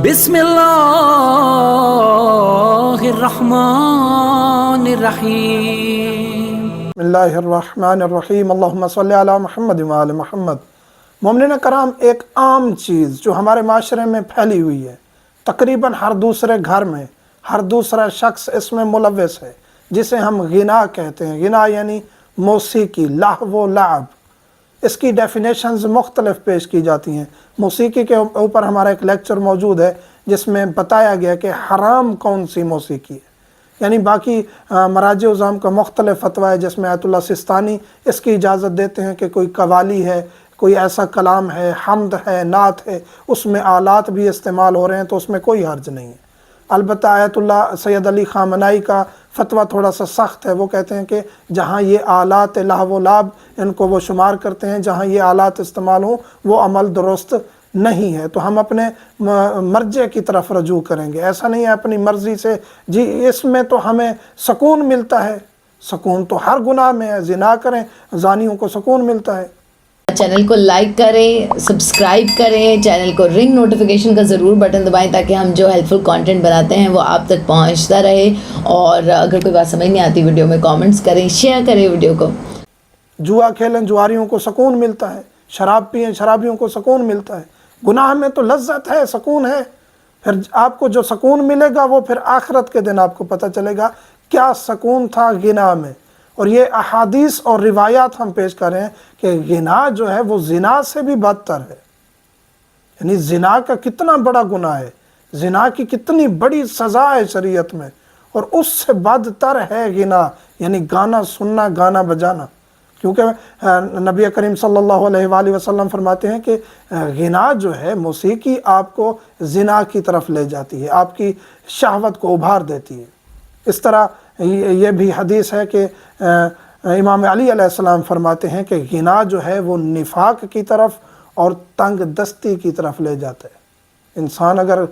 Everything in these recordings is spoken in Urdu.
بسم اللہ الرحمن الرحیم۔ بسم اللہ الرحمن الرحیم۔ اللہم صلی علی محمد وآل محمد۔ مومنین کرام، ایک عام چیز جو ہمارے معاشرے میں پھیلی ہوئی ہے، تقریباً ہر دوسرے گھر میں ہر دوسرا شخص اس میں ملوث ہے، جسے ہم غنا کہتے ہیں۔ غنا یعنی موسیقی، لہو و لعب۔ اس کی ڈیفینیشنز مختلف پیش کی جاتی ہیں۔ موسیقی کے اوپر ہمارا ایک لیکچر موجود ہے جس میں بتایا گیا کہ حرام کون سی موسیقی ہے، یعنی باقی مراجع عظام کا مختلف فتویٰ ہے، جس میں آیت اللہ سستانی اس کی اجازت دیتے ہیں کہ کوئی قوالی ہے، کوئی ایسا کلام ہے، حمد ہے، نعت ہے، اس میں آلات بھی استعمال ہو رہے ہیں تو اس میں کوئی حرج نہیں ہے۔ البتہ آیت اللہ سید علی خامنائی کا فتویٰ تھوڑا سا سخت ہے۔ وہ کہتے ہیں کہ جہاں یہ آلات لہو و لعب ان کو وہ شمار کرتے ہیں، جہاں یہ آلات استعمال ہوں وہ عمل درست نہیں ہے۔ تو ہم اپنے مرجع کی طرف رجوع کریں گے، ایسا نہیں ہے اپنی مرضی سے جی اس میں تو ہمیں سکون ملتا ہے۔ سکون تو ہر گناہ میں ہے، زنا کریں زانیوں کو سکون ملتا ہے۔ چینل کو لائک کریں، سبسکرائب کریں، چینل کو رنگ نوٹیفیکیشن کا ضرور بٹن دبائیں تاکہ ہم جو ہیلپ فل کانٹینٹ بناتے ہیں وہ آپ تک پہنچتا رہے۔ اور اگر کوئی بات سمجھ نہیں آتی ویڈیو میں کامنٹس کریں، شیئر کریں ویڈیو کو۔ جوا کھیلیں جواریوں کو سکون ملتا ہے، شراب پئیں شرابیوں کو سکون ملتا ہے۔ گناہ میں تو لذت ہے، سکون ہے۔ پھر آپ کو جو سکون ملے گا وہ پھر آخرت کے دن آپ کو پتہ چلے گا کیا سکون تھا غنا میں۔ اور یہ احادیث اور روایات ہم پیش کر رہے ہیں کہ غنا جو ہے وہ زنا سے بھی بدتر ہے، یعنی زنا کا کتنا بڑا گناہ ہے، زنا کی کتنی بڑی سزا ہے شریعت میں، اور اس سے بدتر ہے غنا، یعنی گانا سننا، گانا بجانا۔ کیونکہ نبی کریم صلی اللہ علیہ وآلہ وسلم فرماتے ہیں کہ غنا جو ہے، موسیقی آپ کو زنا کی طرف لے جاتی ہے، آپ کی شہوت کو ابھار دیتی ہے۔ اس طرح یہ بھی حدیث ہے کہ امام علی علیہ السلام فرماتے ہیں کہ غنا جو ہے وہ نفاق کی طرف اور تنگ دستی کی طرف لے جاتا ہے۔ انسان اگر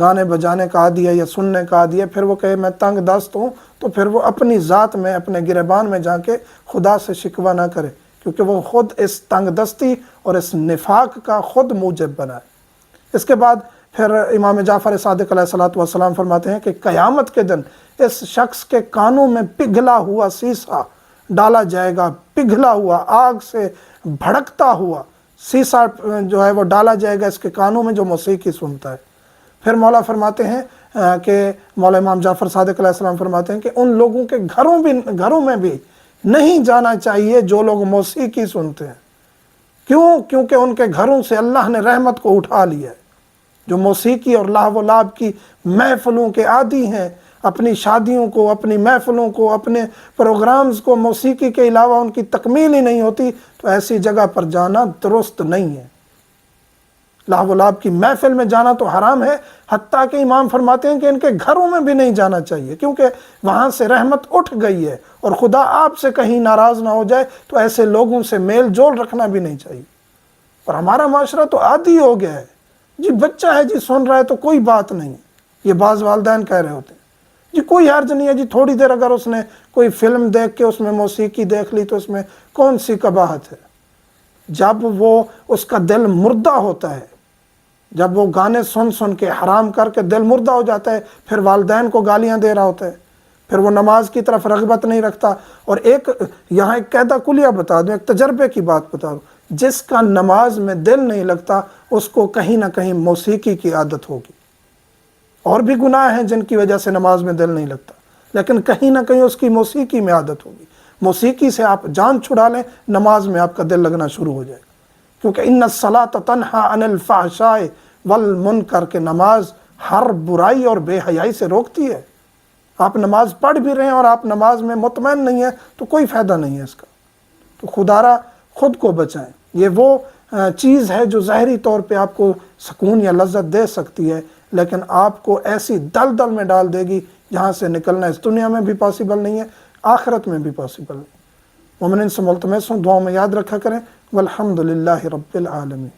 گانے بجانے کا عادی ہے یا سننے کا عادی ہے، پھر وہ کہے میں تنگ دست ہوں، تو پھر وہ اپنی ذات میں، اپنے گریبان میں جا کے خدا سے شکوہ نہ کرے، کیونکہ وہ خود اس تنگ دستی اور اس نفاق کا خود موجب بنا ہے۔ اس کے بعد پھر امام جعفر صادق علیہ السلام فرماتے ہیں کہ قیامت کے دن اس شخص کے کانوں میں پگھلا ہوا سیسا ڈالا جائے گا، پگھلا ہوا، آگ سے بھڑکتا ہوا سیسا جو ہے وہ ڈالا جائے گا اس کے کانوں میں جو موسیقی سنتا ہے۔ پھر مولا فرماتے ہیں کہ مولا امام جعفر صادق علیہ السلام فرماتے ہیں کہ ان لوگوں کے گھروں میں بھی نہیں جانا چاہیے جو لوگ موسیقی سنتے ہیں۔ کیوں؟ کیونکہ ان کے گھروں سے اللہ نے رحمت کو اٹھا لیا ہے۔ جو موسیقی اور لہو و لعب کی محفلوں کے عادی ہیں، اپنی شادیوں کو، اپنی محفلوں کو، اپنے پروگرامز کو موسیقی کے علاوہ ان کی تکمیل ہی نہیں ہوتی، تو ایسی جگہ پر جانا درست نہیں ہے۔ لہو و لعب کی محفل میں جانا تو حرام ہے، حتیٰ کہ امام فرماتے ہیں کہ ان کے گھروں میں بھی نہیں جانا چاہیے، کیونکہ وہاں سے رحمت اٹھ گئی ہے، اور خدا آپ سے کہیں ناراض نہ ہو جائے تو ایسے لوگوں سے میل جول رکھنا بھی نہیں چاہیے۔ اور ہمارا معاشرہ تو عادی ہو گیا ہے، جی بچہ ہے جی سن رہا ہے تو کوئی بات نہیں، یہ بعض والدین کہہ رہے ہوتے ہیں جی کوئی حرج نہیں ہے جی، تھوڑی دیر اگر اس نے کوئی فلم دیکھ کے اس میں موسیقی دیکھ لی تو اس میں کون سی قباحت ہے۔ جب وہ اس کا دل مردہ ہوتا ہے، جب وہ گانے سن کے حرام کر کے دل مردہ ہو جاتا ہے، پھر والدین کو گالیاں دے رہا ہوتا ہے، پھر وہ نماز کی طرف رغبت نہیں رکھتا۔ اور یہاں ایک قاعدہ کلیہ بتا دوں، ایک تجربے کی بات بتا دوں، جس کا نماز میں دل نہیں لگتا اس کو کہیں نہ کہیں موسیقی کی عادت ہوگی۔ اور بھی گناہ ہیں جن کی وجہ سے نماز میں دل نہیں لگتا، لیکن کہیں نہ کہیں اس کی موسیقی میں عادت ہوگی۔ موسیقی سے آپ جان چھڑا لیں، نماز میں آپ کا دل لگنا شروع ہو جائے گا، کیونکہ ان الصلاۃ تنہی عن الفحشاء والمنکر، کہ نماز ہر برائی اور بے حیائی سے روکتی ہے۔ آپ نماز پڑھ بھی رہے ہیں اور آپ نماز میں مطمئن نہیں ہیں تو کوئی فائدہ نہیں ہے اس کا۔ تو خدارا خود کو بچائیں۔ یہ وہ چیز ہے جو ظاہری طور پہ آپ کو سکون یا لذت دے سکتی ہے، لیکن آپ کو ایسی دلدل میں ڈال دے گی جہاں سے نکلنا اس دنیا میں بھی پاسبل نہیں ہے، آخرت میں بھی پاسبل نہیں۔ مومنین سے ملتمس ہوں، دعاؤں میں یاد رکھا کریں۔ والحمدللہ رب العالمین۔